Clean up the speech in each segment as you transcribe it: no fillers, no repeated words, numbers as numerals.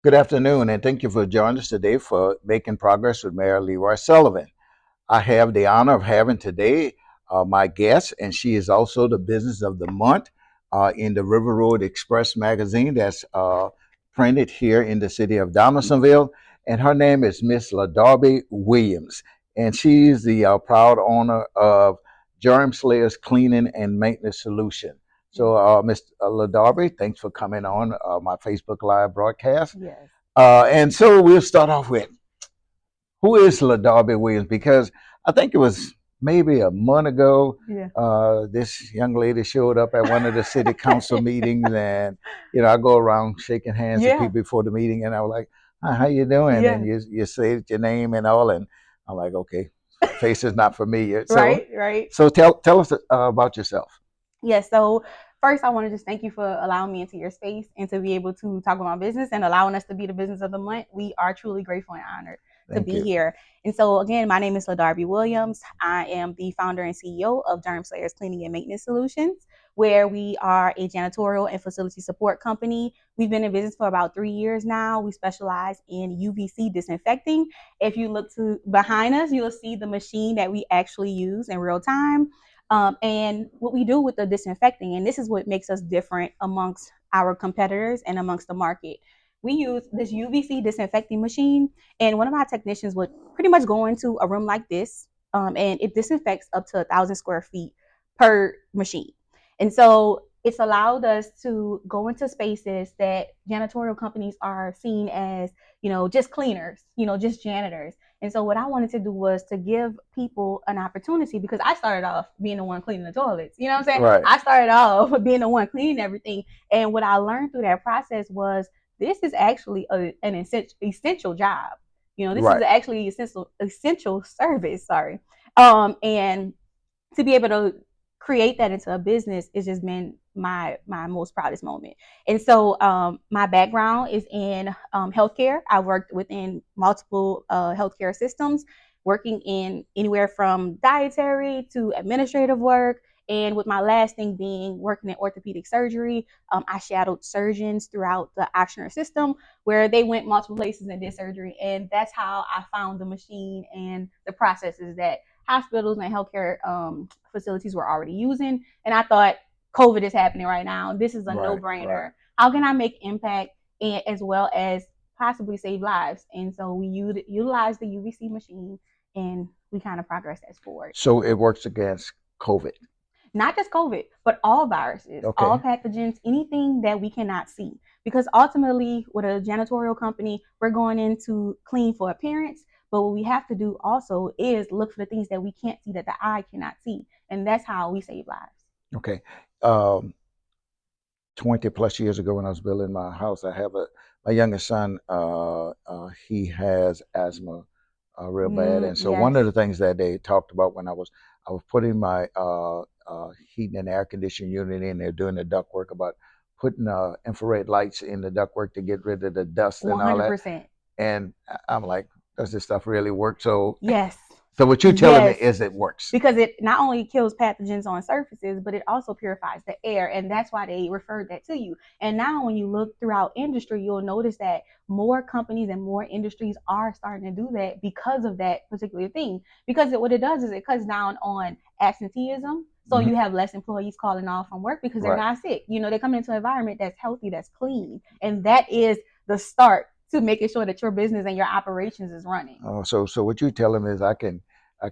Good afternoon, and thank you for joining us today for Making Progress with Mayor Leroy Sullivan. I have the honor of having today my guest, and she is also the Business of the Month in the River Road Express magazine that's printed here in the city of Donaldsonville. And her name is Miss LaDarby Williams, and she's the proud owner of Germ Slayers Cleaning and Maintenance Solution. So, Ms. LaDarby, thanks for coming on my Facebook Live broadcast. Yes. And so we'll start off with who is LaDarby Williams? Because I think it was maybe a month ago, Yeah. this young lady showed up at one of the city council meetings, and I go around shaking hands with Yeah. people before the meeting, and I was like, "Hi, how you doing?" And Yeah. you say your name and all, and I'm like, "Okay, face is not familiar." So Right. Right. so tell us about yourself. Yes. So first, I want to just thank you for allowing me into your space and to be able to talk about my business and allowing us to be the business of the month. We are truly grateful and honored to Thank be you. here. And so again, my name is LaDarby Williams. I am the founder and CEO of Germ Slayers Cleaning and Maintenance Solutions, where we are a janitorial and facility support company. We've been in business for about 3 years now. We specialize in UVC disinfecting. If you look to behind us, you'll see the machine that we actually use in real time. And what we do with the disinfecting, and this is what makes us different amongst our competitors and amongst the market. We use this UVC disinfecting machine, and one of our technicians would pretty much go into a room like this, and it disinfects up to 1,000 square feet per machine. And so it's allowed us to go into spaces that janitorial companies are seen as, just cleaners, just janitors. And so what I wanted to do was to give people an opportunity, because I started off being the one cleaning the toilets. You know what I'm saying? Right. I started off being the one cleaning everything. And what I learned through that process was this is actually an essential job. This is Right. actually essential service. Sorry. And to be able to create that into a business has just been my most proudest moment. And so my background is in healthcare. I worked within multiple healthcare systems, working in anywhere from dietary to administrative work. And with my last thing being working in orthopedic surgery, I shadowed surgeons throughout the Ochsner system where they went multiple places and did surgery. And that's how I found the machine and the processes that hospitals and healthcare facilities were already using. And I thought, COVID is happening right now. This is a Right. no-brainer. How can I make impact and, as well as possibly save lives? And so we utilize the UVC machine and we kind of progress that forward. So it works against COVID. Not just COVID, but all viruses, all Okay. pathogens, anything that we cannot see. Because ultimately, with a janitorial company, we're going in to clean for appearance. But what we have to do also is look for the things that we can't see, that the eye cannot see. And that's how we save lives. Okay. Um, 20 plus years ago when I was building my house, I have my youngest son, he has asthma real bad. And so one Yes. of the things that they talked about when I was putting my heating and air conditioning unit in there doing the duct work about putting infrared lights in the duct work to get rid of the dust and all that. 100%. And I'm like, does this stuff really work? So, Yes. so what you're telling me Yes. is it works. Because it not only kills pathogens on surfaces, but it also purifies the air. And that's why they referred that to you. And now when you look throughout industry, you'll notice that more companies and more industries are starting to do that because of that particular thing. Because what it does is it cuts down on absenteeism. So you have less employees calling off from work because they're Right. not sick. They're coming into an environment that's healthy, that's clean. And that is the start to making sure that your business and your operations is running. Oh, so what you're telling me is I can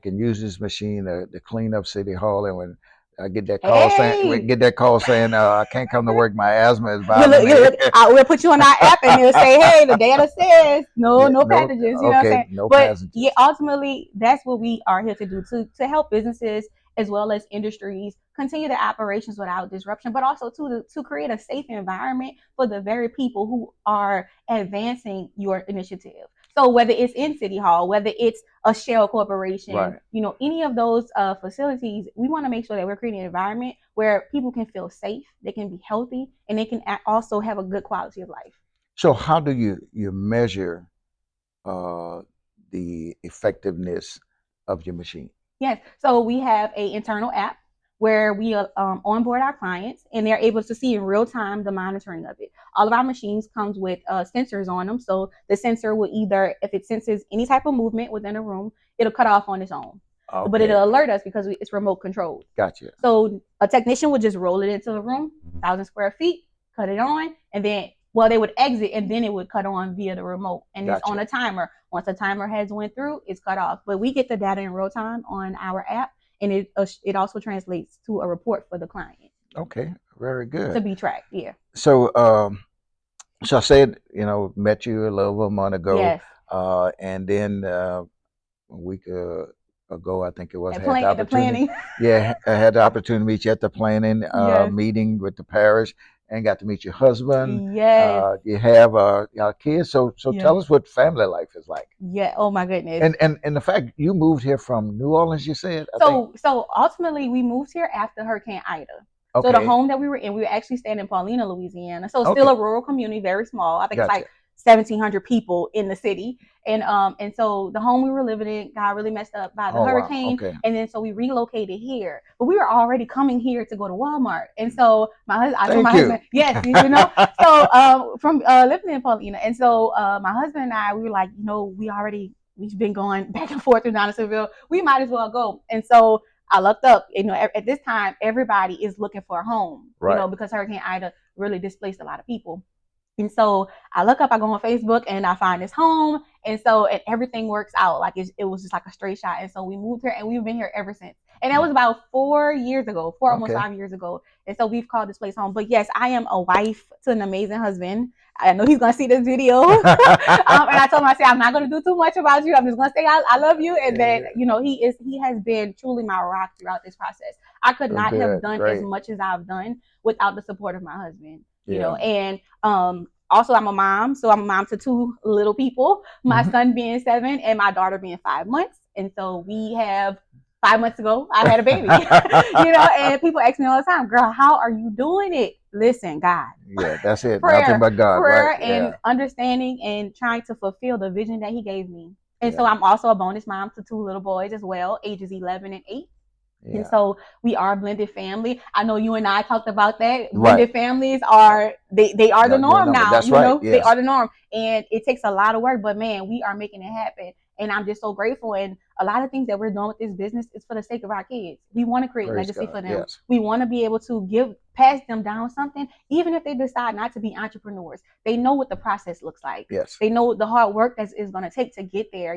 use this machine to clean up City Hall, and when I Hey, get that call saying I can't come to work, my asthma is you bothering look, you me. look, we'll put you on our app and it'll say, hey, the data says no, Yeah, no no, pathogens. You know what I'm okay, saying? no But yeah, passengers. ultimately, that's what we are here to do to help businesses as well as industries continue their operations without disruption, but also to create a safe environment for the very people who are advancing your initiative. So whether it's in City Hall, whether it's a shell corporation, Right. any of those facilities, we want to make sure that we're creating an environment where people can feel safe, they can be healthy, and they can also have a good quality of life. So how do you measure uh, the effectiveness of your machine? Yes. So we have a internal app where we onboard our clients and they're able to see in real time the monitoring of it. All of our machines comes with sensors on them. So the sensor will either, if it senses any type of movement within a room, it'll cut off on its own. But Okay. it'll alert us because it's remote controlled. Gotcha. So a technician would just roll it into the room, 1,000 square feet, cut it on, and then they would exit and then it would cut on via the remote. And it's on Gotcha. a timer. Once the timer has went through, it's cut off. But we get the data in real time on our app, and it also translates to a report for the client Okay. Very to good. be tracked. Yeah. So, so I said, met you a little over a month ago, Yes. and then a week ago, I think it was, I had the At the opportunity. planning. Yeah, I had the opportunity to meet you at the planning Yes. meeting with the parish, and got to meet your husband. Yes. You have kids, so Yes. tell us what family life is like. Yeah. Oh my goodness. And the fact you moved here from New Orleans, you said. I think. So ultimately we moved here after Hurricane Ida. So the home that we were in, we were actually staying in Paulina, Louisiana. So it's still a rural community, very small. I think it's like 1,700 people in the city. And so the home we were living in got really messed up by the hurricane. Wow. Okay. And then so we relocated here. But we were already coming here to go to Walmart. And so I told my husband, yes, So from living in Paulina. And so my husband and I, we were like, we've been going back and forth through Donaldsonville. We might as well go. And so I looked up, at this time, everybody is looking for a home, right. Because Hurricane Ida really displaced a lot of people. And so I look up, I go on Facebook and I find this home. And everything works out. Like it was just like a straight shot. And so we moved here and we've been here ever since. And that was about 4 years ago, almost 5 years ago. And so we've called this place home. But yes, I am a wife to an amazing husband. I know he's going to see this video. And I told him, I said, I'm not going to do too much about you. I'm just going to say, I love you. And then, he has been truly my rock throughout this process. I could not have done as much as I've done without the support of my husband, and, also I'm a mom. So I'm a mom to 2 little people, my son being 7 and my daughter being 5 months. And so we have 5 months ago, I had a baby, and people ask me all the time, girl, how are you doing it? Listen, God. Yeah, that's it. Prayer, nothing but God. Prayer right? And understanding and trying to fulfill the vision that he gave me. And so I'm also a bonus mom to 2 little boys as well, ages 11 and 8. Yeah. And so we are a blended family. I know you and I talked about that. Blended families are they are the norm now. That's right. Yes. They are the norm, and it takes a lot of work. But man, we are making it happen, and I'm just so grateful. And a lot of things that we're doing with this business is for the sake of our kids. We want to create legacy for them. Yes. We want to be able to pass them down something, even if they decide not to be entrepreneurs. They know what the process looks like. Yes. They know the hard work that is going to take to get there.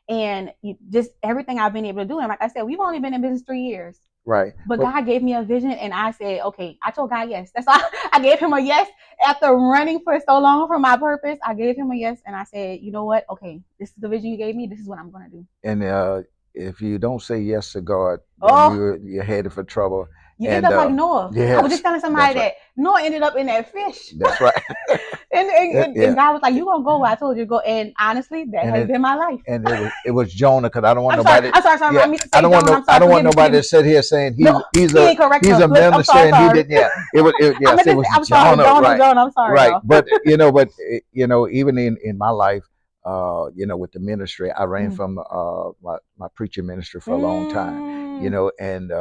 And just everything I've been able to do. And like I said, we've only been in business 3 years. Right. But God gave me a vision and I said, okay, I told God yes. That's all. I gave him a yes. After running for so long for my purpose, I gave him a yes. And I said, you know what? Okay, this is the vision you gave me. This is what I'm going to do. And if you don't say yes to God, you're headed for trouble. You end up like Noah. Yes, I was just telling somebody that Noah ended up in that fish. That's right. and God was like, "You gonna go where I told you to go." And honestly, that has been my life. And it was Jonah, because I don't want nobody. I'm sorry. Yeah, I don't want nobody to sit here saying he's a minister and he didn't. Yeah, it was Jonah. Right. Jonah, I'm sorry. Right, but even in my life, with the ministry, I ran from my preaching ministry for a long time. And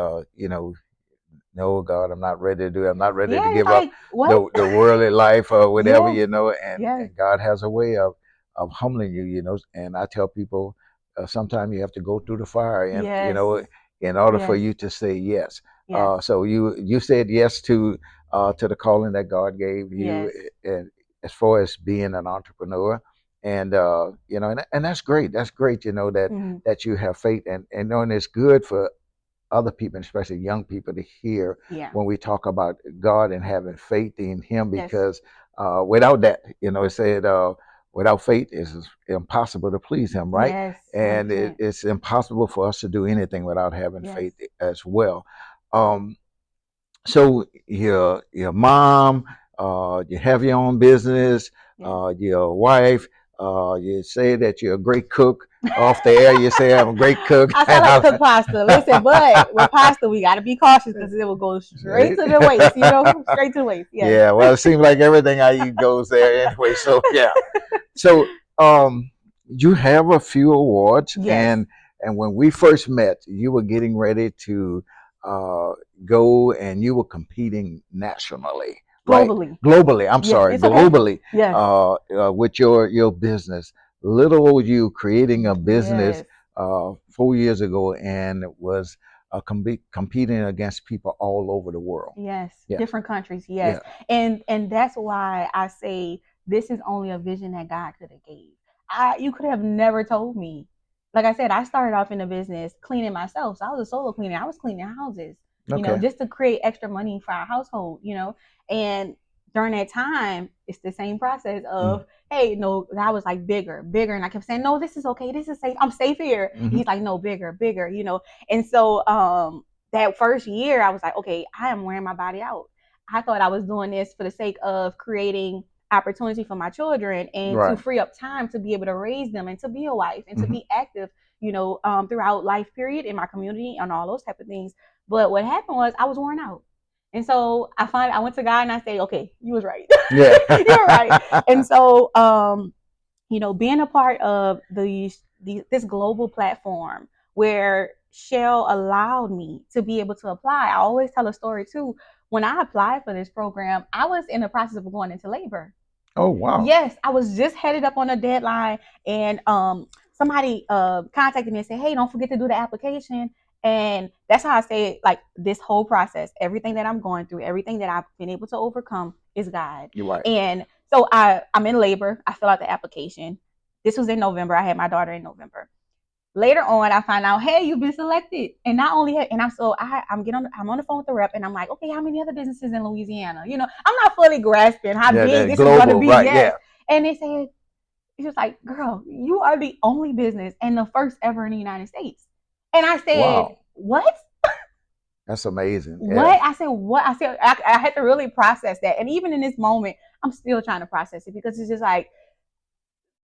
no, God, I'm not ready to do it. I'm not ready to give up the worldly life or whatever, and God has a way of humbling you, and I tell people sometimes you have to go through the fire, and in order for you to say yes. So you said yes to the calling that God gave you, and as far as being an entrepreneur. And and that's great. That's great, that you have faith, and knowing it's good for other people, especially young people, to hear when we talk about God and having faith in him, because without that, it said without faith it's impossible to please him, right? Yes, and it's impossible for us to do anything without having faith as well. So your mom, you have your own business, your wife, you say that you're a great cook. Off the air, you say I'm a great cook. I like to cook pasta. Listen, but with pasta, we got to be cautious because it will go straight to the waist. Straight to the waist. Yes. Yeah. Well, it seems like everything I eat goes there anyway. So yeah. So you have a few awards, and when we first met, you were getting ready to go, and you were competing nationally. right? globally. Globally, I'm Yeah, sorry, it's okay. globally, Yes, with your business. Little old you creating a business yes. 4 years ago, and it was competing against people all over the world. Yes, Yes, different countries. Yes, yeah, and that's why I say this is only a vision that God could have gave. You could have never told me. Like I said, I started off in the business cleaning myself. So I was a solo cleaner. I was cleaning houses, okay, just to create extra money for our household. And during that time, it's the same process mm, of, hey, no, I was like bigger, bigger, and I kept saying, no, this is okay, this is safe, I'm safe here. And hmm he's like, no, bigger, bigger. And so that first year, I was like, okay, I am wearing my body out. I thought I was doing this for the sake of creating opportunity for my children and to right, free up time to be able to raise them and to be a wife and to hmm be active, throughout life period in my community and all those type of things. But what happened was I was worn out. And so I went to God and I said, okay, you was right. yeah, You're right. And so being a part of this global platform where Shell allowed me to be able to apply. I always tell a story too. When I applied for this program, I was in the process of going into labor. oh wow, Yes, I was just headed up on a deadline, and somebody contacted me and said, "Hey, don't forget to do the application." And that's how I say, like, this whole process, everything that I'm going through, everything that I've been able to overcome is God. you're right. And so I'm in labor. I fill out the application. This was in November. I had my daughter in November. Later on, I find out, hey, you've been selected, and not only, and I'm on the phone with the rep, and I'm like, okay, how many other businesses in Louisiana? I'm not fully grasping how Yeah, big the this is going to global, be. right? Yeah, Yes, and they said, it's just like, girl, you are the only business and the first ever in the United States. And I said, wow, what? that's amazing. Yeah, What? I said, what? I said, I had to really process that, and even in this moment, I'm still trying to process it because it's just like,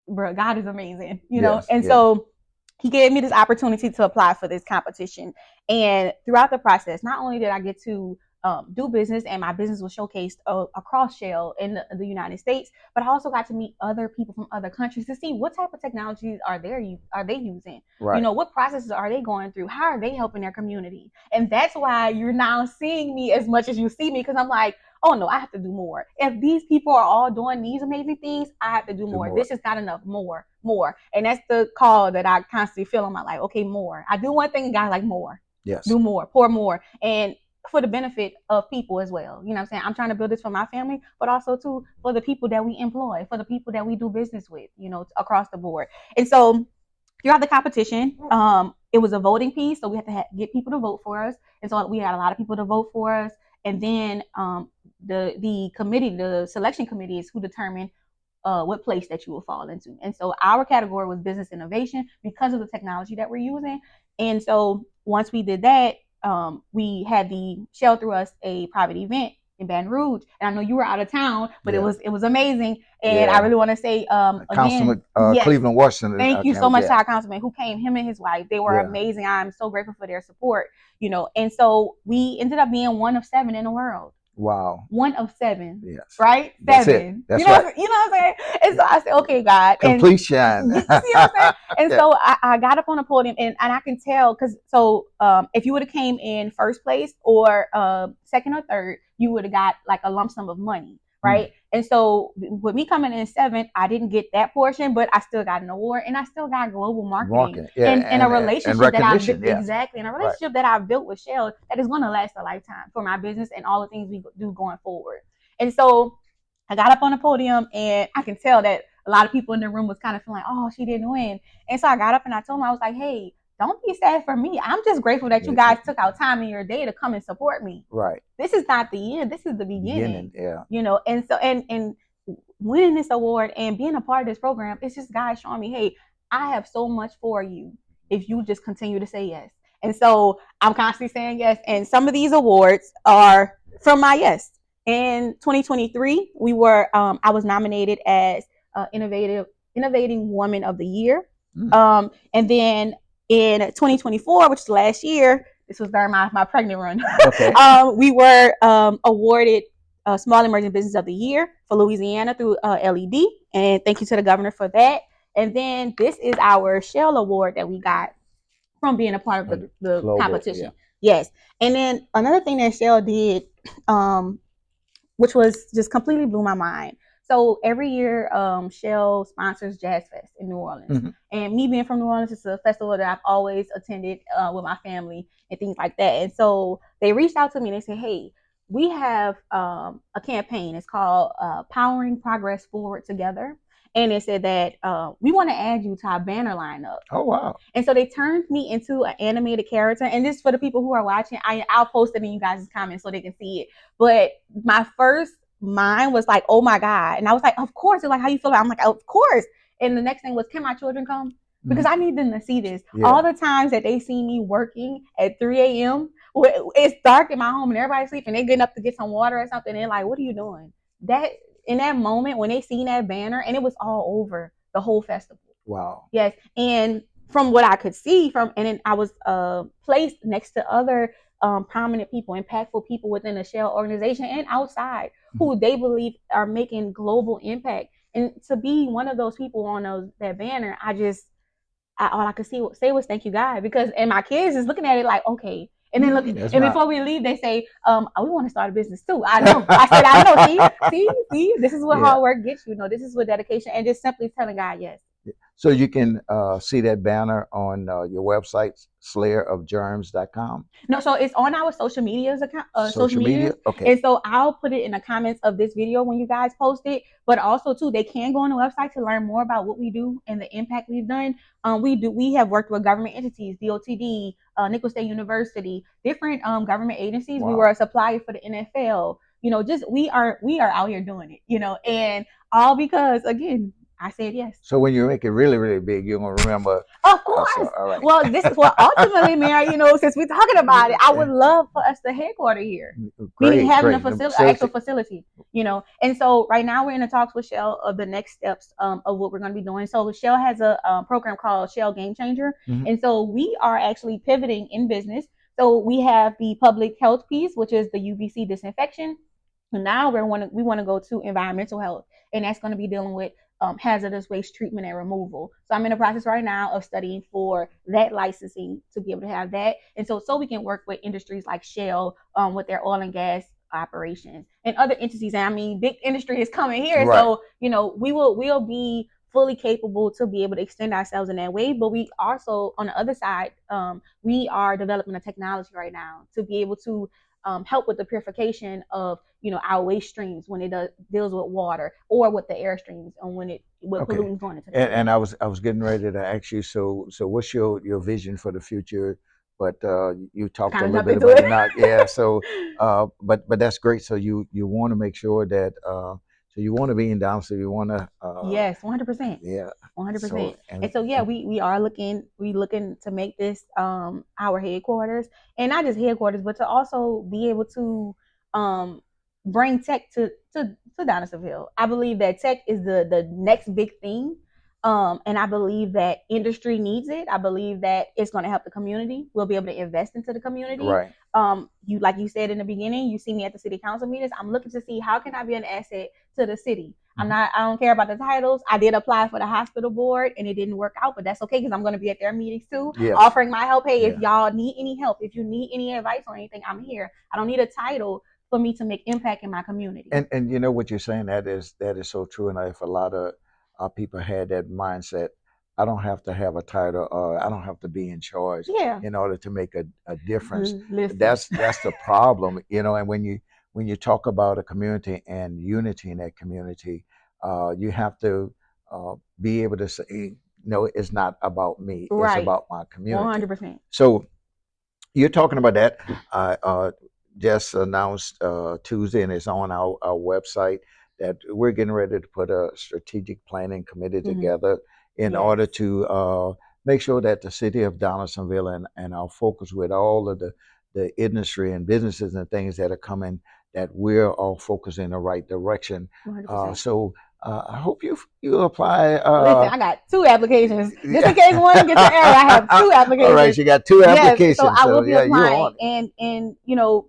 bro, God is amazing, yes, And yes, so he gave me this opportunity to apply for this competition. And throughout the process, not only did I get to do business, and my business was showcased across Shell in the United States, but I also got to meet other people from other countries to see what type of technologies are they using. right. What processes are they going through? How are they helping their community? And that's why you're now seeing me as much as you see me, because I'm like, oh no, I have to do more. If these people are all doing these amazing things, I have to do Do more. more. This is not enough. More, more. And that's the call that I constantly feel on my life. Okay, more. I do one thing and God's like, more. Yes, Do more, pour more. And for the benefit of people as well. You know what I'm saying? I'm trying to build this for my family, but also too for the people that we employ, for the people that we do business with, across the board. And so throughout the competition, it was a voting piece, so we had to get people to vote for us, and so we had a lot of people to vote for us. And then the committee, the selection committee, is who determined what place that you will fall into. And so our category was business innovation because of the technology that we're using. And so once we did that, we had the Shell through us a private event in Baton Rouge. And I know you were out of town, but it yeah, was it was amazing. And I yeah. really want to say again, Councilman yes, Cleveland, Washington. thank you so County. much to Yeah, our councilman who came, him and his wife. They were yeah. amazing. I'm so grateful for their support. And so we ended up being one of seven in the world. Wow. One of seven, Yes. right? That's it. Seven. That's right. You know what I'm saying? And so I said, okay, God. And Completion. you see what I'm saying? And Yeah. so I got up on the podium, and I can tell because if you would have came in first place or second or third, you would have got like a lump sum of money, Mm. right? And so with me coming in seventh, I didn't get that portion, but I still got an award, and I still got global marketing Walking. Yeah. and a And relationship that I've recognition. Yeah. exactly, and a Right. relationship that I've built with Shell that is going to last a lifetime for my business and all the things we do going forward. And so I got up on the podium, and I can tell that a lot of people in the room was kind of feeling like, oh, she didn't win. And so I got up and I told them, I was like, hey, don't be sad for me. I'm just grateful that you guys took out time in your day to come and support me. Right. This is not the end. This is the beginning. Beginning. Yeah. And so and winning this award and being a part of this program, it's just God showing me, hey, I have so much for you if you just continue to say yes. And so I'm constantly saying yes. And some of these awards are from my yes. In 2023, I was nominated as innovating woman of the year. Mm. And then in 2024, which is last year, this was during my pregnant run. Okay. We were awarded Small Emerging Business of the Year for Louisiana through LED, and thank you to the governor for that. And then this is our Shell Award that we got from being a part of the Global. Yeah. competition. Yes. And then another thing that Shell did, um, which was just completely blew my mind. So every year, Shell sponsors Jazz Fest in New Orleans. Mm-hmm. And me being from New Orleans, it's a festival that I've always attended with my family and things like that. And so they reached out to me and they said, hey, we have a campaign. It's called Powering Progress Forward Together. And they said that we want to add you to our banner lineup. Oh wow. And so they turned me into an animated character. And this is for the people who are watching. I'll post it in you guys' comments so they can see it. But my first mind was like, oh my God. And I was like, of course. They're like, how you feel? I'm like, of course. And the next thing was, can my children come? Because I need them to see this. Yeah. All the times that they see me working at 3 a.m., it's dark in my home and everybody's sleeping. They're getting up to get some water or something. And they're like, what are you doing? That in that moment when they seen that banner, and it was all over the whole festival. Wow. Yes. And from what I could see from, and then I was placed next to other prominent people, impactful people within the Shell organization and outside who they believe are making global impact. And to be one of those people on that banner, all I could say was thank you, God, because and my kids is looking at it like, okay. And then look, and before we leave, they say, we want to start a business too. I know. I said, I know. See, this is what hard work gets you. This is what dedication and just simply telling God yes. So you can see that banner on your website, slayerofgerms.com. No, so it's on our social medias account, social media. Okay. And so I'll put it in the comments of this video when you guys post it. But also too, they can go on the website to learn more about what we do and the impact we've done. We have worked with government entities, DOTD, Nicholls State University, different government agencies. Wow. We were a supplier for the NFL. Just we are out here doing it. And all because again, I said yes. So when you make it really, really big, you're gonna remember. Of course. All right. Well, this is what ultimately, Mayor. Since we're talking about it, I would love for us to headquarter here. Great, having a facility, an actual facility. And so right now we're in the talks with Shell of the next steps of what we're going to be doing. So Shell has a program called Shell Game Changer, and so we are actually pivoting in business. So we have the public health piece, which is the UVC disinfection. And now we want to go to environmental health, and that's going to be dealing with hazardous waste treatment and removal. So I'm in the process right now of studying for that licensing to be able to have that. And so we can work with industries like Shell with their oil and gas operations and other entities. And I mean, big industry is coming here. Right. So, we'll be fully capable to be able to extend ourselves in that way. But we also, on the other side, we are developing a technology right now to be able to help with the purification of our waste streams when it deals with water or with the air streams and when pollutants going into the and I was getting ready to ask you, so what's your vision for the future? But you talked a little bit about it. Not, yeah. So but that's great. So you want to make sure that so you want to be in down. So you want to yes, 100%. Yeah, 100%. And so yeah, we are looking to make this our headquarters, and not just headquarters, but to also be able to bring tech to Donaldsonville. I believe that tech is the next big thing. And I believe that industry needs it. I believe that it's going to help the community. We'll be able to invest into the community. Right. Like you said in the beginning, you see me at the city council meetings. I'm looking to see how can I be an asset to the city. I don't care about the titles. I did apply for the hospital board and it didn't work out, but that's okay because I'm going to be at their meetings too, offering my help. Hey, if y'all need any help, if you need any advice or anything, I'm here. I don't need a title for me to make impact in my community. And you know what you're saying, that is so true. And if a lot of people had that mindset, I don't have to have a title or I don't have to be in charge in order to make a difference. That's the problem, and when you talk about a community and unity in that community, you have to be able to say, no, it's not about me. Right. It's about my community. 100%. So you're talking about that. Just announced Tuesday, and it's on our website, that we're getting ready to put a strategic planning committee together in order to make sure that the city of Donaldsonville and our focus with all of the industry and businesses and things that are coming, that we're all focused in the right direction. So I hope you apply. Listen, I got 2 applications. Just in case one gets an error, I have 2 applications. All right, you got 2 applications. So I will be applying. And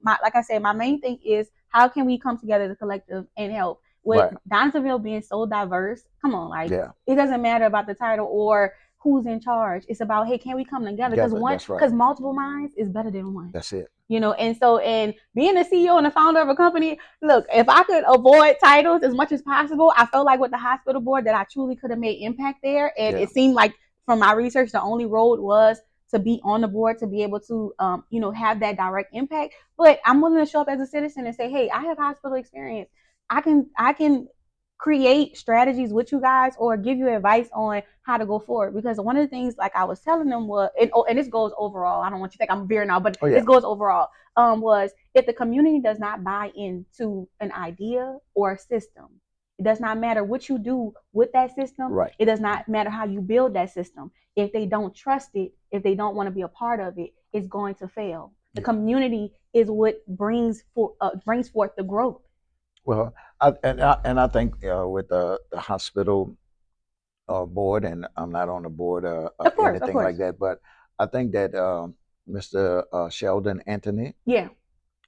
like I said, my main thing is how can we come together as a collective and help? With Donaldsonville being so diverse, come on, it doesn't matter about the title or who's in charge. It's about, hey, can we come together? Because Together. one, That's right. because multiple minds is better than one. That's it. And so, and being a CEO and a founder of a company, look, if I could avoid titles as much as possible, I felt like with the hospital board that I truly could have made impact there. And Yeah. it seemed like from my research, the only road was to be on the board, to be able to, have that direct impact. But I'm willing to show up as a citizen and say, hey, I have hospital experience. I can create strategies with you guys or give you advice on how to go forward. Because one of the things, like I was telling them, was, and this goes overall. I don't want you to think I'm veering out, but Oh, yeah. this goes overall. Was if the community does not buy into an idea or a system, it does not matter what you do with that system. Right. It does not matter how you build that system. If they don't trust it, if they don't want to be a part of it, it's going to fail. The community is what brings forth the growth. Well, I think with the hospital board, and I'm not on the board Of course, of anything like course. that, but I think that Mr. Sheldon Anthony, Yeah.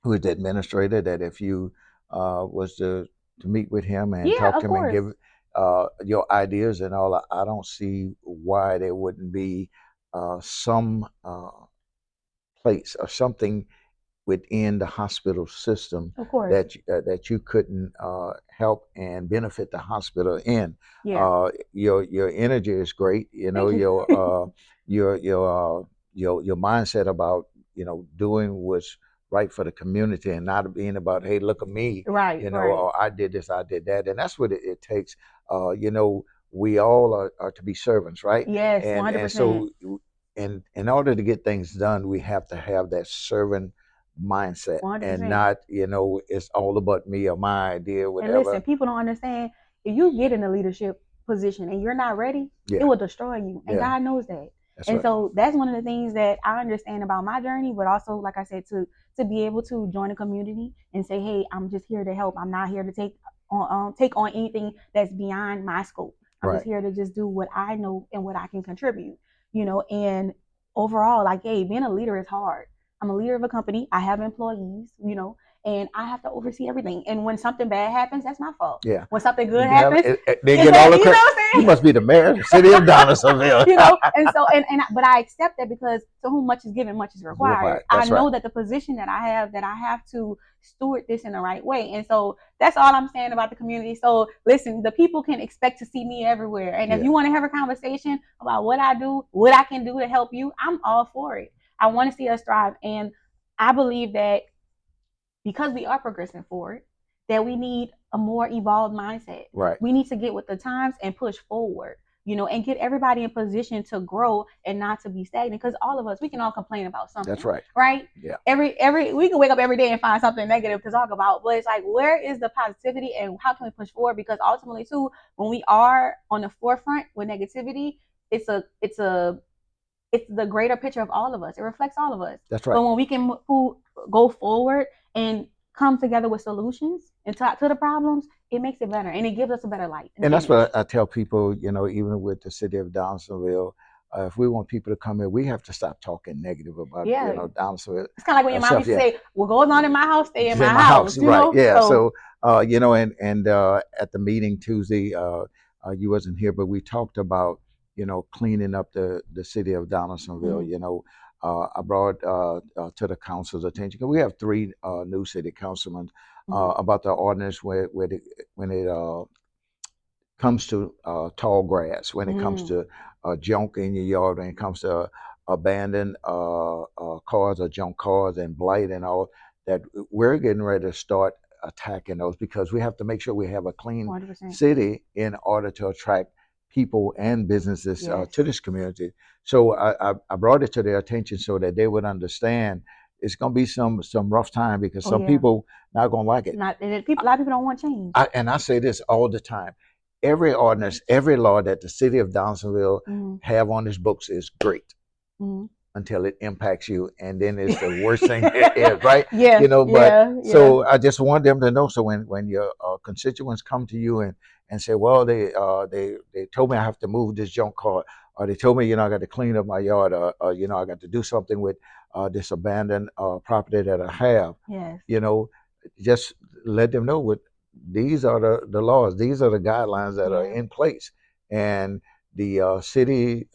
who is the administrator, that if you was to meet with him and Yeah, talk of to him and course. give your ideas and all, I don't see why there wouldn't be some place or something within the hospital system Of course. that you couldn't help and benefit the hospital in. Yeah. Your energy is great. Thank you. Your your mindset about doing what's right for the community and not being about, hey, look at me, Right, right. or I did this, I did that, and that's what it takes. We all are to be servants, right? Yes, And 100%. so in order to get things done, we have to have that servant mindset and 100%. not, it's all about me or my idea, And listen, whatever. people don't understand, if you get in a leadership position and you're not ready, it Yeah, will destroy you. And yeah, God knows that. that's And right. so that's one of the things that I understand about my journey, but also, like I said, to be able to join a community and say, hey, I'm just here to help. I'm not here to take on anything that's beyond my scope. I'm just Right. here to just do what I know and what I can contribute. And overall, like, hey, being a leader is hard. I'm a leader of a company. I have employees, and I have to oversee everything. And when something bad happens, that's my fault. Yeah. When something good Yeah, happens, they it's get all that, the you know credit. what I'm You saying? must be the mayor of the city of Donaldsonville. And so, but I accept that, because to whom much is given, much is required. I That's right. know that the position that I have to steward this in the right way. And so that's all I'm saying about the community. So listen, the people can expect to see me everywhere. And if Yeah. you want to have a conversation about what I do, what I can do to help you, I'm all for it. I want to see us thrive. And I believe that because we are progressing forward, that we need a more evolved mindset. Right. We need to get with the times and push forward, and get everybody in position to grow and not to be stagnant. Because all of us, we can all complain about something. That's right. Right? Yeah. Every we can wake up every day and find something negative to talk about. But it's like, where is the positivity and how can we push forward? Because ultimately too, when we are on the forefront with negativity, it's the greater picture of all of us. It reflects all of us. That's right. But when we can go forward and come together with solutions and talk to the problems, it makes it better and it gives us a better light. And that's what I tell people, even with the city of Donaldsonville, if we want people to come in, we have to stop talking negative about, Donaldsonville. It's kind of like when your mom used to say, "What goes on in my house, stay in my house." Right? Yeah. So, and at the meeting Tuesday, you wasn't here, but we talked about, cleaning up the city of Donaldsonville. I brought to the council's attention, because we have three new city councilmen, about the ordinance when it comes to tall grass, when it comes to junk in your yard, when it comes to abandoned cars or junk cars and blight and all that, we're getting ready to start attacking those, because we have to make sure we have a clean 100%. city in order to attract people and businesses to this community. So I brought it to their attention so that they would understand it's going to be some rough time, because some people not going to like it. A lot of people don't want change. And I say this all the time. Every ordinance, every law that the city of Donaldsonville have on its books is great until it impacts you, and then it's the worst thing it is, right? Yeah. So I just want them to know. So when your constituents come to you and say, well, they told me I have to move this junk car, or they told me, I got to clean up my yard, or I got to do something with this abandoned property that I have. Yes. Just let them know what these are the laws, these are the guidelines that are in place, and the city,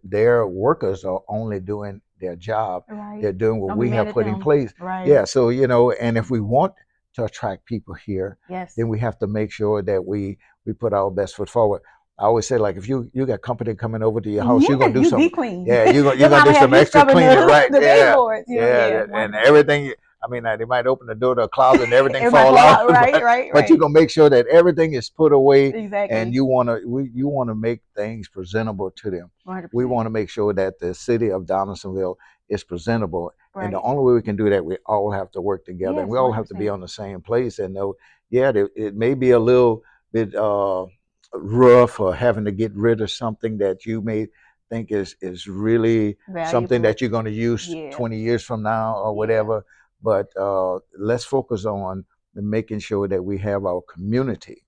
their workers are only doing their job. Right. They're doing what Don't be we mad have at put in them. place. Right. Yeah. So and if we want to attract people here, Yes. then we have to make sure that we put our best foot forward. I always say, like, if you got company coming over to your house, you're Yes, gonna do you be some, clean. yeah, you're Your gonna mama do have some you extra scrubbing cleaning, right? the Yeah, baseboards. yeah, and Wonderful. everything. I mean, they might open the door to a closet and everything It might fall fall out, out. Right, right, but you're right. gonna make sure that everything is put away, and Exactly. you wanna make things presentable to them. We 100%. want to make sure that the city of Donaldsonville is presentable, and the Right. only way we can do that, we all have to work together, and Yes, we all have to be 100%. on the same place. And know, yeah, it may be a little bit rough, or having to get rid of something that you may think is really something Valuable. that you're going to use Yeah. 20 years from now or Yeah. whatever. But let's focus on making sure that we have our community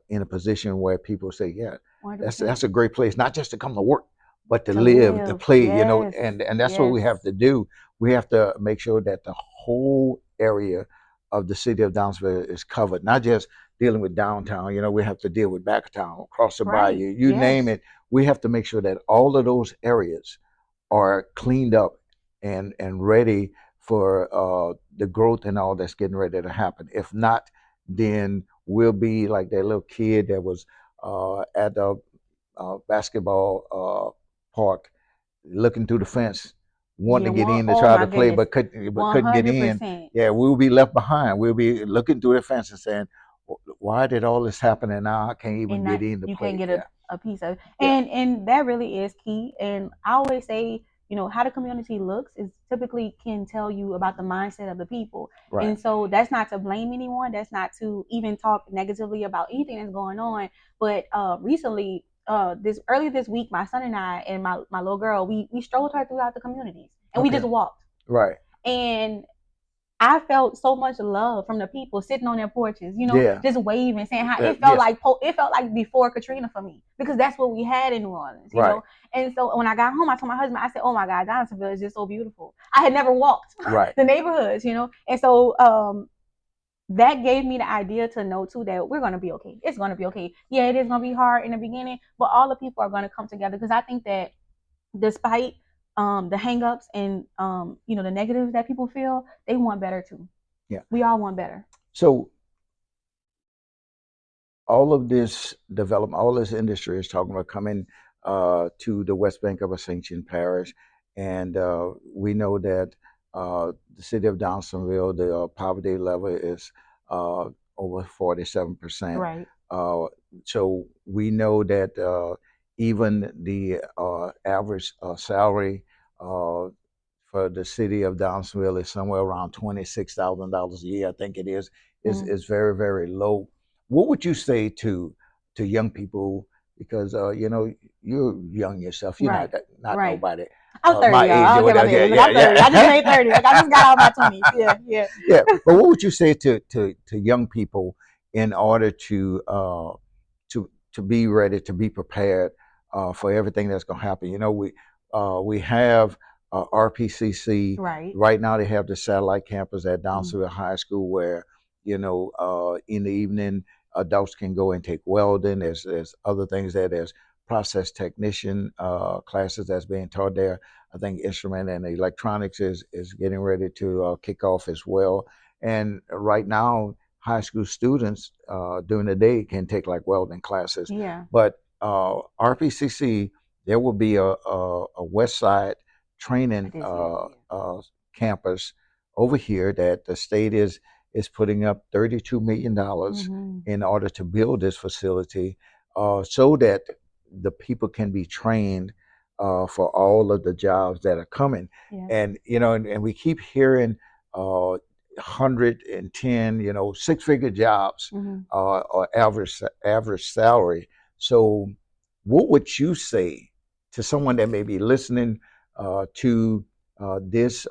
in a position where people say, yeah, that's 100%. a great place, not just to come to work, but to To live, to live. play, Yes. and that's what we Yes. have to do. We have to make sure that the whole area of the city of Downsville is covered, not just dealing with downtown. We have to deal with backtown, across the Right. bayou, you Yes. name it. We have to make sure that all of those areas are cleaned up and ready for the growth and all that's getting ready to happen. If not, then we'll be like that little kid that was at the basketball park, looking through the fence, wanting Yeah, to get one in to oh try my to play, goodness. but couldn't get in. 100%. Yeah, we'll be left behind. We'll be looking through the fence and saying, "Why did all this happen, and now I can't even And get not in to you can't play?" get Yeah, a piece of it. yeah, And that really is key. And I always say, how the community looks is typically can tell you about the mindset of the people. right. And so that's not to blame anyone. That's not to even talk negatively about anything that's going on. But recently, this early this week, my son and I and my little girl, we strolled her throughout the communities and we Okay, just walked. right. And I felt so much love from the people sitting on their porches, Yeah, just waving, saying how it felt yes, like it felt like before Katrina for me because that's what we had in New Orleans. right, And so when I got home, I told my husband, I said, "Oh my God, Donaldsonville is just so beautiful." I had never walked right. the neighborhoods, and so that gave me the idea to know too that we're gonna be okay. It's gonna be okay. Yeah, it is gonna be hard in the beginning, but all the people are gonna come together because I think that despite the hangups and the negatives that people feel, they want better too. Yeah. We all want better. So all of this development, all this industry is talking about coming to the West Bank of Ascension Parish, and we know that the city of Downsonville, the poverty level is over 47%. Right. Uh, so we know that even the average salary uh, for the city of Downsville is somewhere around $26,000 a year. I think it Mm. is very, very low. What would you say to young people? Because you're young yourself. You're Right. not Right. nobody I'm 30, my y'all. age I or don't care about whatever. the Yeah, age. Like, yeah, I'm 30. I just made 30. Like, I just got out of my 20s. Yeah, yeah. yeah. But what would you say to young people in order to be ready, to be prepared for everything that's going to happen? We have RPCC Right. right now. They have the satellite campus at Mm. Downsville High School where in the evening adults can go and take welding. There's other things there. There's process technician classes that's being taught there. I think instrument and electronics is getting ready to kick off as well. And right now, high school students during the day can take like welding classes. Yeah. But RPCC, there will be a West Side I training did see that. Yeah. campus over here that the state is putting up $32 million Mm-hmm. in order to build this facility, so that the people can be trained for all of the jobs that are coming. Yeah. And and we keep hearing 110, six-figure jobs, Mm-hmm. or average salary. So, what would you say to someone that may be listening to this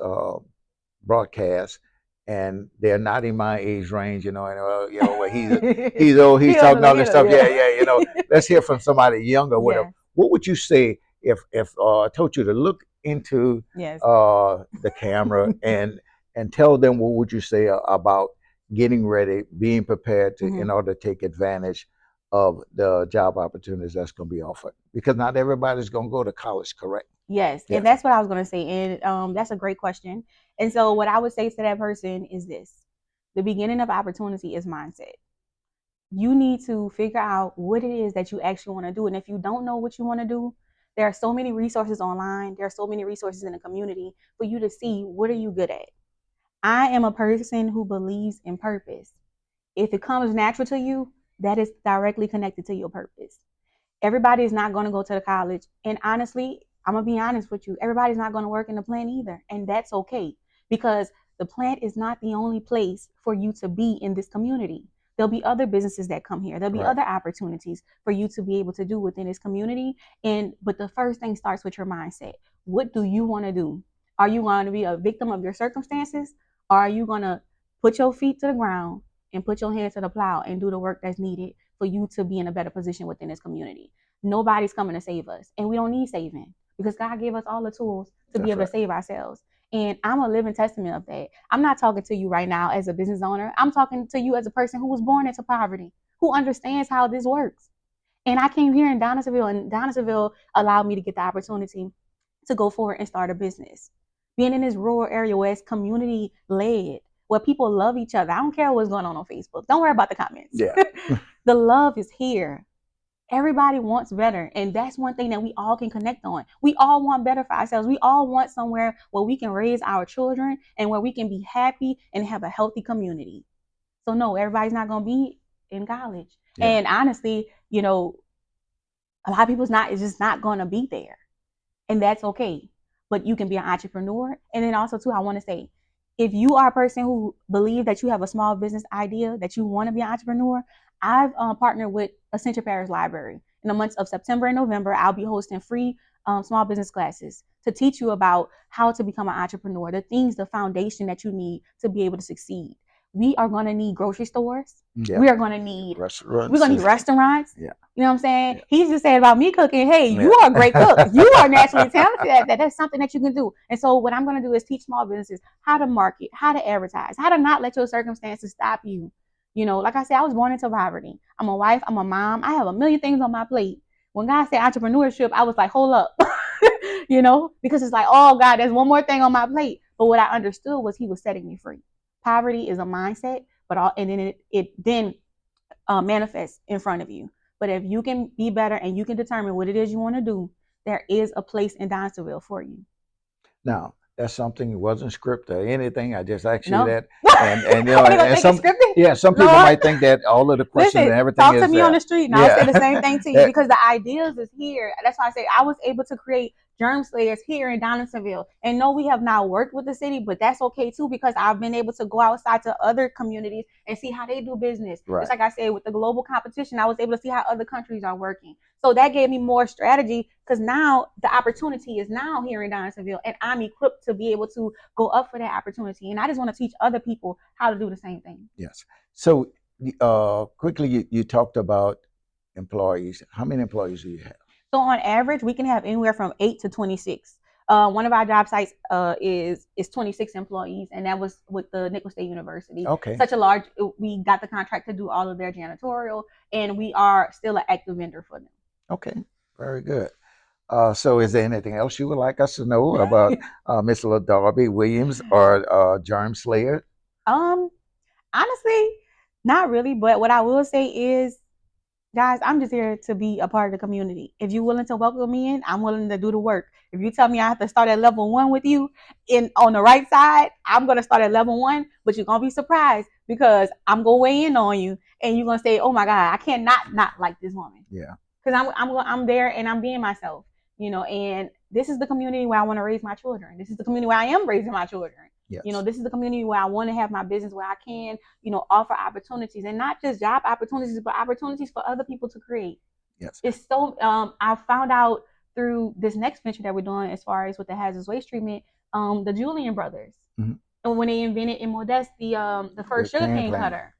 broadcast, and they're not in my age range, and well, he's old, he's He talking elderly, all this stuff. yeah. Yeah, yeah, let's hear from somebody younger, whatever. Yes. What would you say if I told you to look into Yes. the camera and tell them, what would you say about getting ready, being prepared to Mm-hmm. in order to take advantage of the job opportunities that's going to be offered, because not everybody's going to go to college, correct? Yes, and Yes. that's what I was going to say. And that's a great question. And so, what I would say to that person is this: the beginning of opportunity is mindset. You need to figure out what it is that you actually want to do. And if you don't know what you want to do, there are so many resources online. There are so many resources in the community for you to see what are you good at. I am a person who believes in purpose. If it comes natural to you, that is directly connected to your purpose. Everybody is not going to go to the college. And honestly, I'm going to be honest with you. Everybody's not going to work in the plant either. And that's okay because the plant is not the only place for you to be in this community. There'll be other businesses that come here. There'll be Right. other opportunities for you to be able to do within this community. But the first thing starts with your mindset. What do you want to do? Are you going to be a victim of your circumstances? Or are you going to put your feet to the ground and put your hands to the plow and do the work that's needed for you to be in a better position within this community? Nobody's coming to save us, and we don't need saving because God gave us all the tools to be That's able right. to save ourselves. And I'm a living testament of that. I'm not talking to you right now as a business owner. I'm talking to you as a person who was born into poverty, who understands how this works. And I came here in Donaldsonville, and Donaldsonville allowed me to get the opportunity to go forward and start a business. Being in this rural area where it's community led, where people love each other. I don't care what's going on Facebook. Don't worry about the comments. Yeah. The love is here. Everybody wants better, and that's one thing that we all can connect on. We all want better for ourselves. We all want somewhere where we can raise our children and where we can be happy and have a healthy community. So no, everybody's not going to be in college. Yeah. And honestly, a lot of people's not is just not going to be there, and that's okay. But you can be an entrepreneur. And then also too, I want to say, if you are a person who believes that you have a small business idea, that you want to be an entrepreneur, I've partnered with Essential Parish Library. In the months of September and November, I'll be hosting free small business classes to teach you about how to become an entrepreneur, the things, the foundation that you need to be able to succeed. We are going to need grocery stores. Yeah. We are going to need Restaurants. we're gonna need restaurants. Yeah. You know what I'm saying? Yeah. He just said about me cooking, hey, you Yeah. are a great cook. You are naturally talented at that. That's something that you can do. And so what I'm gonna do is teach small businesses how to market, how to advertise, how to not let your circumstances stop you. Like I said, I was born into poverty. I'm a wife, I'm a mom, I have a million things on my plate. When God said entrepreneurship, I was like, hold up. Because it's like, oh God, there's one more thing on my plate. But what I understood was he was setting me free. Poverty is a mindset, and then it then manifest in front of you. But if you can be better and you can determine what it is you want to do, there is a place in Donaldsonville for you. Now, that's something that wasn't scripted or anything. I just asked you No. that, and Are they gonna and think it's some scripted? yeah, some people Lord, might think that all of the questions listen, and everything talk to is me on the street and I'll say yeah. the same thing to you because the ideas is here. That's why I say I was able to create germ slayers here in Donaldsonville. And no, we have not worked with the city, but that's okay too because I've been able to go outside to other communities and see how they do business. Right. Just like I said, with the global competition, I was able to see how other countries are working. So that gave me more strategy because now the opportunity is now here in Donaldsonville and I'm equipped to be able to go up for that opportunity. And I just want to teach other people how to do the same thing. Yes. So, quickly, you talked about employees. How many employees do you have? So on average, we can have anywhere from 8 to 26. One of our job sites is 26 employees, and that was with the Nicholls State University. Okay. Such a large, we got the contract to do all of their janitorial, and we are still an active vendor for them. Okay. Very good. So, is there anything else you would like us to know about Miss Darby Williams or Germ Slayer? Honestly, not really. But what I will say is, guys, I'm just here to be a part of the community. If you're willing to welcome me in, I'm willing to do the work. If you tell me I have to start at level 1 with you in on the right side, I'm gonna start at level 1, but you're gonna be surprised because I'm gonna weigh in on you and you're gonna say, oh my God, I cannot not like this woman. Yeah. Because I'm there and I'm being myself, and this is the community where I want to raise my children. This is the community where I am raising my children. Yes. This is the community where I want to have my business where I can, offer opportunities and not just job opportunities, but opportunities for other people to create. Yes. It's so I found out through this next venture that we're doing as far as with the hazardous waste treatment, the Julian brothers. Mm-hmm. And when they invented in Modest the first sugar cane cutter.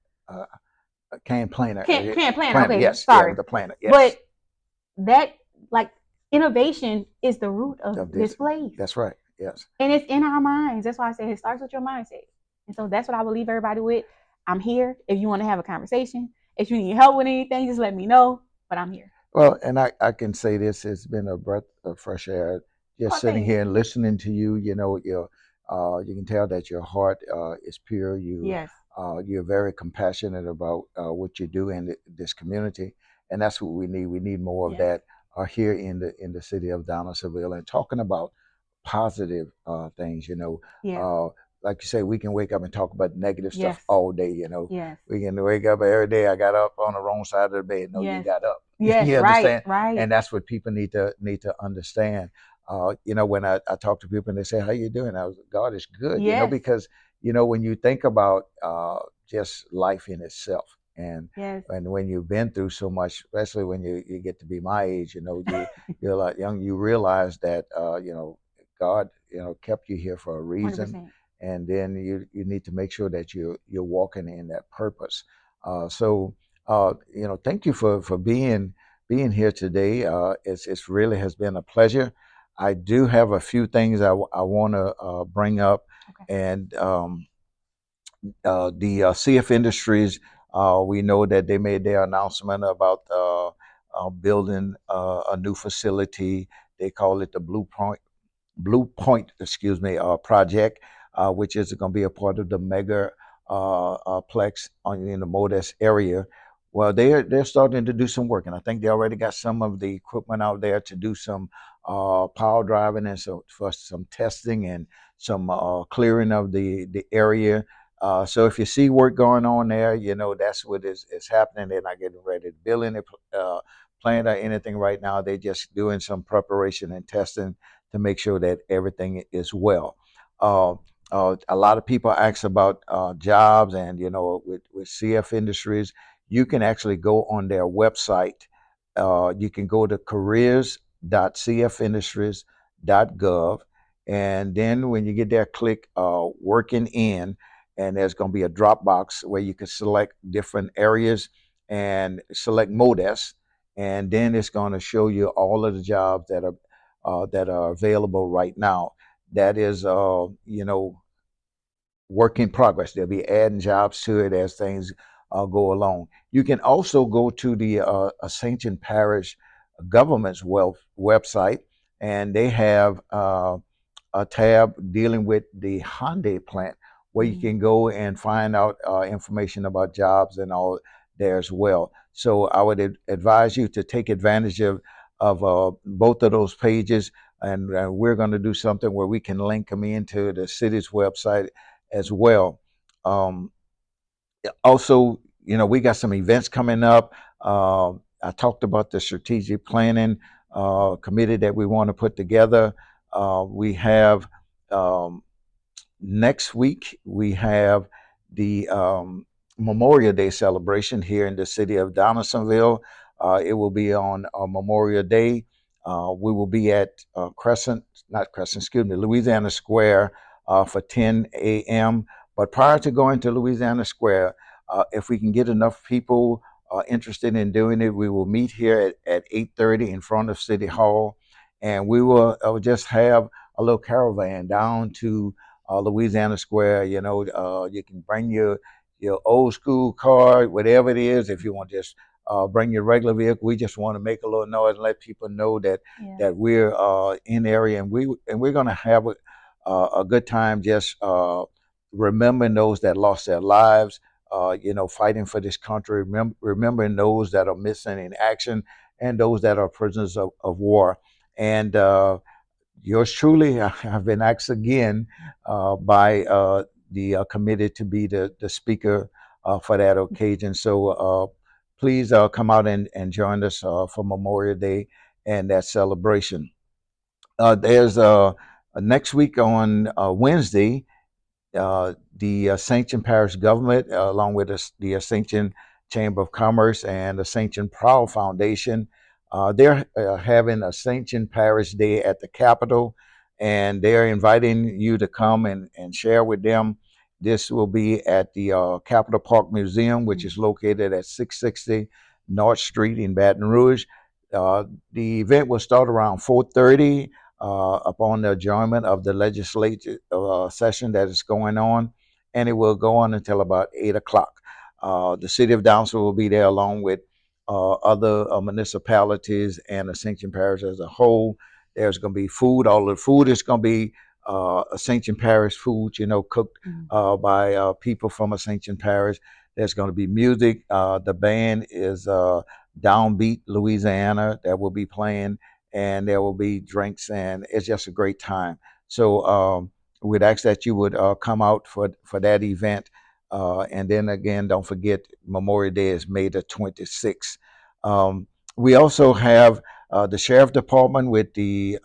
Can planner. Can planner. Okay, yes, sorry. Yeah, the planner. Yes. But that like innovation is the root of this place. That's right. Yes. And it's in our minds. That's why I say it starts with your mindset. And so that's what I will leave everybody with. I'm here if you want to have a conversation. If you need help with anything, just let me know. But I'm here. Well, and I can say this, it's been a breath of fresh air just Oh, sitting thanks. here and listening to you. You know, you can tell that your heart is pure. Yes. You're very compassionate about what you do in this community, and that's what we need. We need more of Yes. that here in the city of Donaldsonville, and talking about positive things. Yes. Uh, like you say, we can wake up and talk about negative stuff Yes. all day. Yes. We can wake up every day. I got up on the wrong side of the bed. No, you Yes. got up. Yes. You Right. understand? Right. And that's what people need to understand. When I talk to people and they say, "How you doing?" God is good. Yes. Because when you think about just life in itself, and Yes. when you've been through so much, especially when you get to be my age, you're like young, you realize that God kept you here for a reason, 100%. and then you need to make sure that you're walking in that purpose. So thank you for being here today. It's really has been a pleasure. I do have a few things I want to bring up, Okay. and the CF Industries. We know that they made their announcement about building a new facility. They call it the Blue Point, excuse me, project, which is going to be a part of the mega plex in the Modes area. Well, they're starting to do some work, and I think they already got some of the equipment out there to do some power driving and so for some testing and some clearing of the area. So if you see work going on there, that's what is happening. They're not getting ready to build any plant or anything right now. They're just doing some preparation and testing to make sure that everything is well. Uh, a lot of people ask about jobs, and with CF Industries, you can actually go on their website. You can go to careers.cfindustries.gov, and then when you get there, click "Working In," and there's going to be a drop box where you can select different areas and select Modes, and then it's going to show you all of the jobs that are available right now. That is, work in progress. They'll be adding jobs to it as things go along. You can also go to the Ascension Parish government's website, and they have a tab dealing with the Hyundai plant where you Mm-hmm. can go and find out information about jobs and all there as well. So I would advise you to take advantage of both of those pages, and we're going to do something where we can link them into the city's website as well. Um, Also, we got some events coming up. I talked about the strategic planning committee that we want to put together. We have um, next week we have the Memorial Day celebration here in the city of Donaldsonville. It will be on Memorial Day. We will be at not Crescent, excuse me, Louisiana Square for 10 a.m. But prior to going to Louisiana Square, if we can get enough people interested in doing it, we will meet here at 8:30 in front of City Hall, and we will just have a little caravan down to Louisiana Square. You can bring your old school car, whatever it is. If you want to just bring your regular vehicle, we just want to make a little noise and let people know that Yeah. we're in the area, and we're going to have a good time just remembering those that lost their lives. Fighting for this country, remembering those that are missing in action, and those that are prisoners of war. And yours truly, have been asked again by the committee to be the speaker for that occasion. So please come out and join us for Memorial Day and that celebration. There's next week on Wednesday, the Ascension Parish government, along with the Ascension Chamber of Commerce and Ascension Proud Foundation, they're having Ascension Parish Day at the Capitol, and they're inviting you to come and share with them. This will be at the Capitol Park Museum, which is located at 660 North Street in Baton Rouge. The event will start around 4:30 upon the adjournment of the legislative session that is going on, and it will go on until about 8 o'clock. The city of Downsville will be there along with other municipalities and Ascension Parish as a whole. There's going to be food. All the food is going to be Ascension Parish food, cooked by people from Ascension Parish. There's going to be music. The band is Downbeat Louisiana that will be playing, and there will be drinks, and it's just a great time. So we'd ask that you would come out for that event. And then again, don't forget Memorial Day is May the 26th. Um, we also have the Sheriff Department with the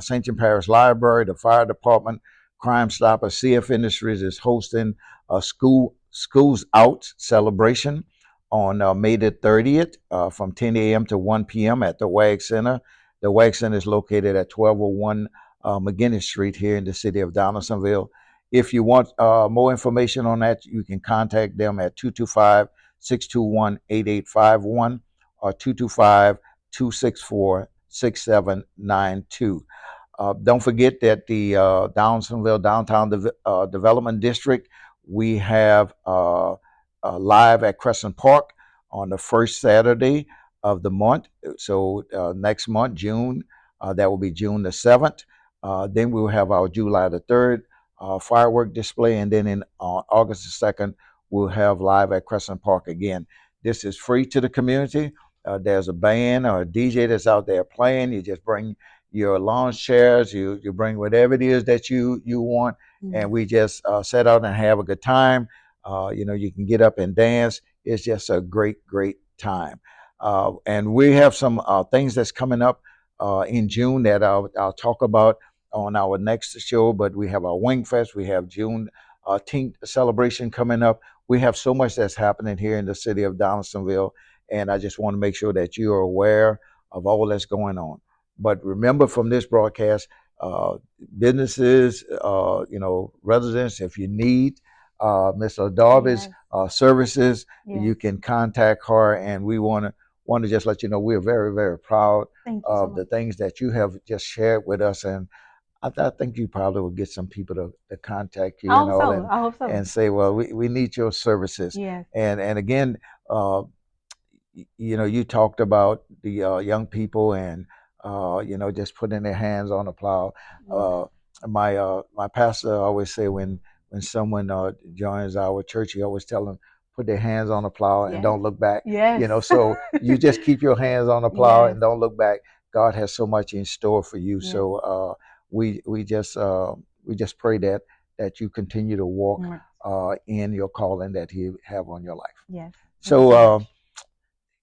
St. John Parish Library, the Fire Department, Crime Stopper, CF Industries is hosting a Schools Out celebration on May the 30th from 10 a.m. to 1 p.m. at the WAG Center. The WAG Center is located at 1201 McGinnis Street here in the city of Donaldsonville. If you want more information on that, you can contact them at 225 621 8851 or 225 264 6792. Don't forget that the Downsonville Downtown Development District, we have live at Crescent Park on the first Saturday of the month. So next month, June, that will be June the 7th. Then we will have our July the 3rd firework display. And then in August the 2nd, we'll have live at Crescent Park again. This is free to the community. There's a band or a DJ that's out there playing. You just bring your lawn chairs, you bring whatever it is that you want, and we just set out and have a good time. You can get up and dance. It's just a great time. And we have some things that's coming up in June that I'll talk about on our next show. But we have our Wing Fest. We have June 10th celebration coming up. We have so much that's happening here in the city of Donaldsonville, and I just want to make sure that you are aware of all that's going on. But remember from this broadcast, businesses, residents, if you need Mr. Darby's services, you can contact her, and we want to just let you know we're very proud of the things that you have just shared with us. And I think you probably will get some people to contact you I and hope all, so. I hope so. and say, well, we need your services. Yes. And again, uh, you talked about the young people and just putting their hands on the plow. Uh, my pastor always say when someone joins our church, he always tell them put their hands on the plow and don't look back. Yes. So you just keep your hands on the plow and don't look back. God has so much in store for you. So we just pray that you continue to walk in your calling that He have on your life. Yes. So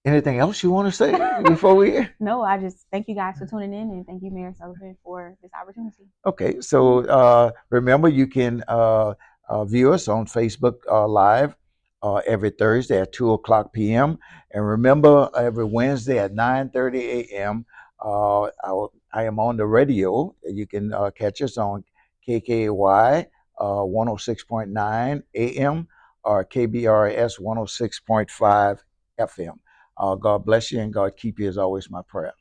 anything else you want to say before we? No, I just thank you guys for tuning in, and thank you, Mayor Sullivan, for this opportunity. Okay, so remember you can view us on Facebook Live every Thursday at 2 o'clock p.m. And remember every Wednesday at 9:30 a.m. I am on the radio. You can catch us on KKY 106.9 a.m. or KBRS 106.5 FM. God bless you and God keep you is always my prayer.